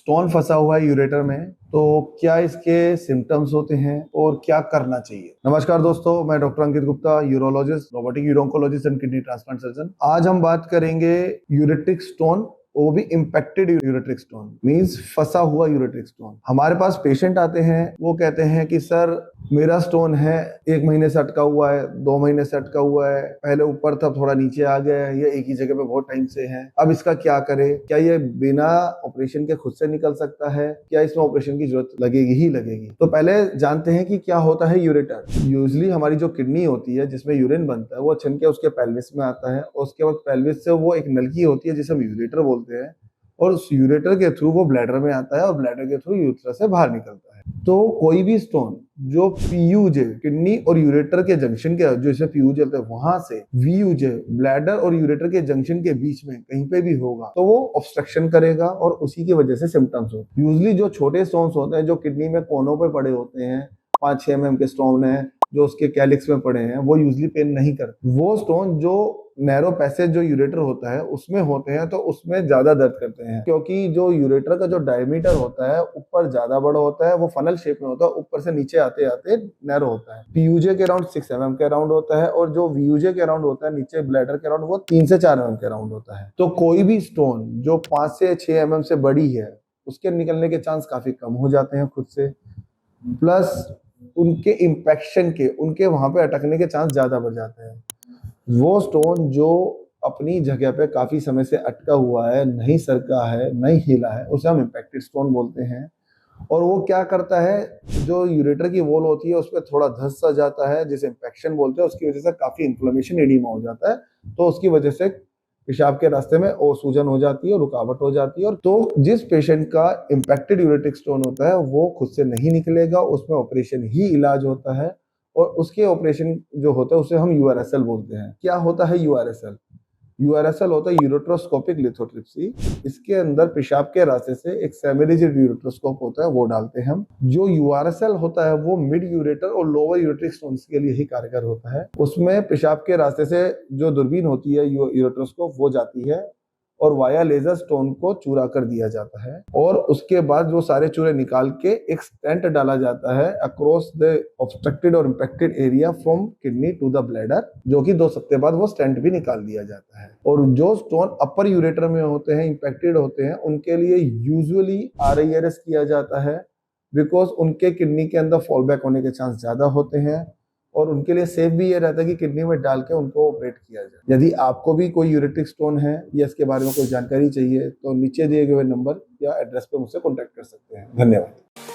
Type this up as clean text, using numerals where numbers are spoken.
Stone फंसा हुआ है यूरेटर में, तो क्या इसके सिम्टम्स होते हैं और क्या करना चाहिए। नमस्कार दोस्तों, मैं doctor Ankit Gupta, urologist, robotic uro-oncologist and kidney transplant surgeon. आज हम बात करेंगे यूरेट्रिक स्टोन, वो भी इम्पैक्टेड यूरेट्रिक स्टोन, मींस फंसा हुआ यूरेट्रिक स्टोन। हमारे पास पेशेंट आते हैं, वो कहते हैं कि सर मेरा स्टोन है, 1 महीने से अटका हुआ है, 2 महीने से अटका हुआ है, पहले ऊपर था थोड़ा नीचे आ गया है, ये एक ही जगह पे बहुत टाइम से है, अब इसका क्या करे, क्या ये बिना ऑपरेशन के खुद से निकल सकता है, क्या इसमें ऑपरेशन की जरूरत लगेगी ही लगेगी। तो पहले जानते हैं कि क्या होता है यूरेटर। यूजली हमारी जो किडनी होती है जिसमें यूरिन बनता है, वो छन के उसके पेल्विस में आता है, और उसके बाद पेल्विस से वो एक नलकी होती है जिसे हम यूरेटर बोलते हैं, और उस यूरेटर के थ्रू वो ब्लैडर में आता है और ब्लैडर के थ्रू यूरेटर से बाहर निकलता है। तो कोई भी स्टोन जो पीयूजे, किडनी और यूरेटर के जंक्शन के, जो इसे पीयूजे होते हैं, वहां से वीयूजे, ब्लैडर और यूरेटर के जंक्शन के बीच में कहीं पे भी होगा, तो वो ऑब्स्ट्रक्शन करेगा और उसी की वजह से सिम्टम्स होते हैं। यूजली जो छोटे स्टोन्स होते हैं, जो किडनी में कोनों पे पड़े होते हैं, 5-6 mm के स्टोन है जो उसके कैलिक्स में पड़े हैं, वो यूजली पेन नहीं करते। वो स्टोन जो नैरो पैसेज जो यूरेटर होता है उसमें होते हैं, तो उसमें ज्यादा दर्द करते हैं, क्योंकि जो यूरेटर का जो डायमीटर होता है ऊपर ज्यादा बड़ा होता है, वो फनल शेप में होता है, ऊपर से नीचे आते आते नैरो होता है। पीयूजे के अराउंड 6 mm के अराउंड होता है, और जो वीयूजे के अराउंड होता है नीचे ब्लैडर के अराउंड, वो 3 से 4 mm के अराउंड होता है। तो कोई भी स्टोन जो 5 से 6 mm से बड़ी है, उसके निकलने के चांस काफी कम हो जाते हैं खुद से, प्लस उनके इम्पैक्शन के, उनके वहां पे अटकने के चांस ज्यादा बढ़ जाते हैं। वो स्टोन जो अपनी जगह पे काफी समय से अटका हुआ है, नहीं सरका है, नहीं हिला है, उसे हम इम्पैक्टेड स्टोन बोलते हैं। और वो क्या करता है, जो यूरेटर की वॉल होती है उस पर थोड़ा धस सा जाता है, जिसे इन्फेक्शन बोलते हैं, उसकी वजह से काफी इन्फ्लेमेशन, एडिमा हो जाता है, तो उसकी वजह से पेशाब के रास्ते में और सूजन हो जाती है, रुकावट हो जाती है। और तो जिस पेशेंट का इम्पैक्टेड यूरेटिक स्टोन होता है वो खुद से नहीं निकलेगा, उसमें ऑपरेशन ही इलाज होता है, और उसके ऑपरेशन जो होता है उसे हम यूआरएसएल बोलते हैं। क्या होता है यूआरएसएल? यूआरएसएल होता है यूरोट्रोस्कोपिक लिथोट्रिप्सी। इसके अंदर पेशाब के रास्ते से एक सेमी रिजिड यूरोट्रोस्कोप होता है, वो डालते हैं हम। जो यूआरएसएल होता है वो मिड यूरेटर और लोअर यूरेट्रिक स्टोन्स के लिए ही कारगर होता है। उसमें पेशाब के रास्ते से जो दूरबीन होती है यूरोट्रोस्कोप, वो जाती है और वाया लेजर स्टोन को चूरा कर दिया जाता है, और उसके बाद वो सारे चूरे निकाल के एक स्टेंट डाला जाता है अक्रॉस द ऑब्स्ट्रक्टेड और impacted area from kidney to the bladder, जो कि 2 सप्ताह बाद वो स्टेंट भी निकाल दिया जाता है। और जो स्टोन अपर यूरेटर में होते हैं, इम्पैक्टेड होते हैं, उनके लिए यूजुअली आरआईआरएस किया जाता है, बिकॉज उनके किडनी के अंदर फॉल बैक होने के चांस ज्यादा होते हैं, और उनके लिए सेफ भी ये रहता है कि किडनी में डाल के उनको ऑपरेट किया जाए। यदि आपको भी कोई यूरेट्रिक स्टोन है या इसके बारे में कोई जानकारी चाहिए, तो नीचे दिए गए नंबर या एड्रेस पे मुझसे कॉन्टैक्ट कर सकते हैं। धन्यवाद।